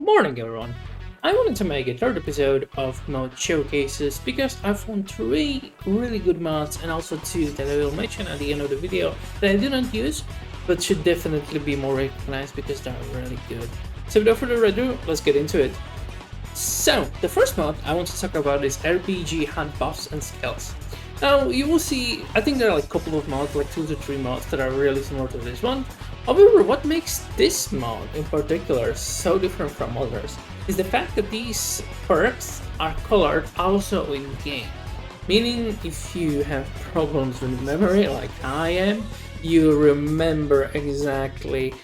Morning everyone! I wanted to make a third episode of mod showcases because I found 3 really good mods and also 2 that I will mention at the end of the video that I do not use but should definitely be more recognized because they are really good. So without further ado, let's get into it. So the first mod I want to talk about is RGB Hud buffs and skills. Now you will see, I think there are like a couple of mods, like 2 to 3 mods that are really similar to this one. However, what makes this mod in particular so different from others is the fact that these perks are colored also in game. Meaning if you have problems with memory like I am, you remember exactly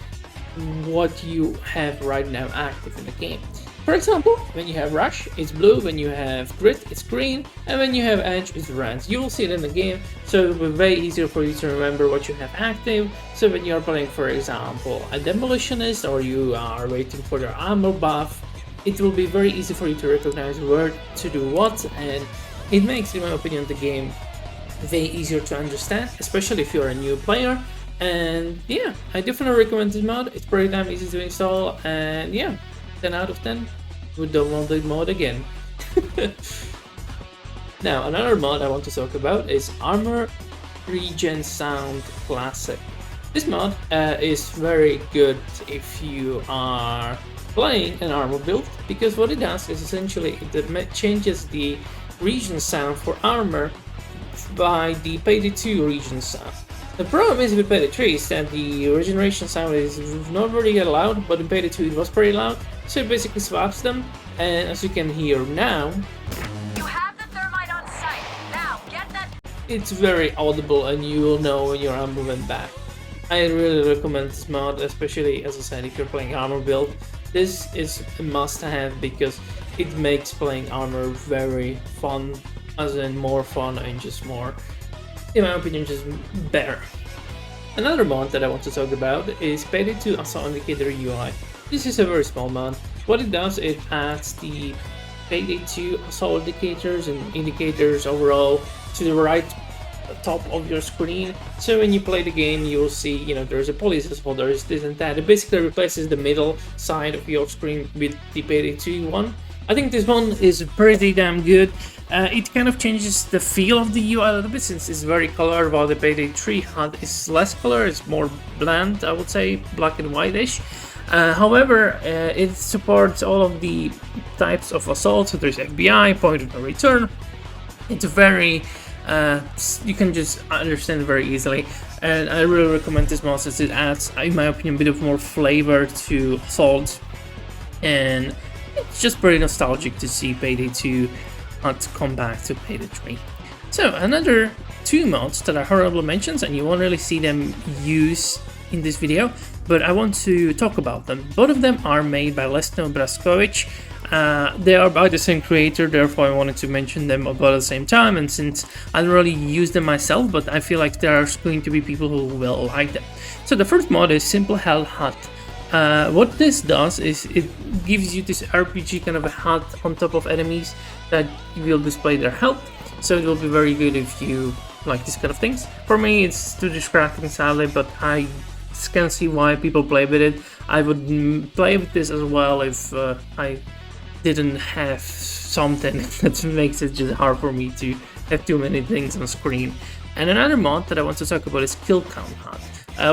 what you have right now active in the game. For example, when you have Rush, it's blue, when you have Grit, it's green, and when you have Edge, it's red. You will see it in the game, so it will be very easier for you to remember what you have active. So when you are playing, for example, a Demolitionist, or you are waiting for their armor buff, it will be very easy for you to recognize where to do what, and it makes, in my opinion, the game way easier to understand, especially if you're a new player. And yeah, I definitely recommend this mod. It's pretty damn easy to install, and yeah, 10 out of 10 would download the mod again. Now another mod I want to talk about is Armor Regen Sound Classic. This mod is very good if you are playing an armor build, because what it does is essentially it changes the regen sound for armor by the PD2 regen sound. The problem is with PD3 is that the regeneration sound is not really loud, but in PD2 it was pretty loud, so it basically swaps them, and as you can hear now, you have the thermite on site. Now get that. It's very audible and you will know when your armor went back. I really recommend this mod, especially as I said, if you're playing armor build. This is a must-have because it makes playing armor very fun, as in more fun and just more, in my opinion, just better. Another mod that I want to talk about is PD2 Assault Indicator UI. This is a very small mod. What it does, it adds the PD2 Assault indicators and indicators overall to the right top of your screen. So when you play the game, you will see, you know, there's a police assault, there's this and that. It basically replaces the middle side of your screen with the PD2 one. I think this one is pretty damn good. It kind of changes the feel of the UI a little bit since it's very colored, while the PayDay HUD is less color, it's more bland, I would say, black and whitish. However, it supports all of the types of assault, so there's FBI, point of no return. It's very, you can just understand it very easily, and I really recommend this mod since it adds, in my opinion, a bit of more flavor to assault, and it's just pretty nostalgic to see Payday 2 come back to Payday 3. So another 2 mods that are honorable mentions, and you won't really see them use in this video, but I want to talk about them. Both of them are made by LesnovBrascovitch. They are by the same creator, therefore I wanted to mention them about at the same time, and since I don't really use them myself, but I feel like there are going to be people who will like them. So the first mod is Simple Health Hud. What this does is it gives you this RPG kind of a HUD on top of enemies that will display their health, so it will be very good if you like this kind of things. For me it's too distracting sadly, but I can see why people play with it. I would play with this as well if I didn't have something that makes it just hard for me to have too many things on screen. And another mod that I want to talk about is Count Hud.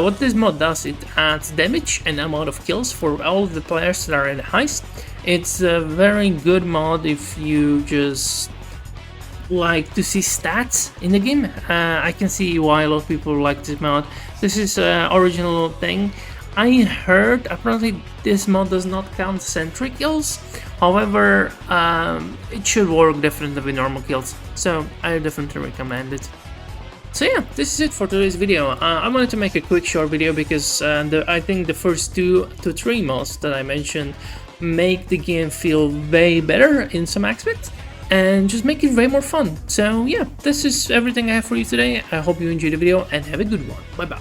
What this mod does, it adds damage and amount of kills for all the players that are in the heist. It's a very good mod if you just like to see stats in the game. I can see why a lot of people like this mod. This is an original thing. I heard apparently this mod does not count sentry kills, however it should work definitely with normal kills, so I definitely recommend it. So yeah, this is it for today's video. I wanted to make a quick short video because I think the first 2 to 3 mods that I mentioned make the game feel way better in some aspects and just make it way more fun. So yeah, this is everything I have for you today. I hope you enjoyed the video and have a good one. Bye bye.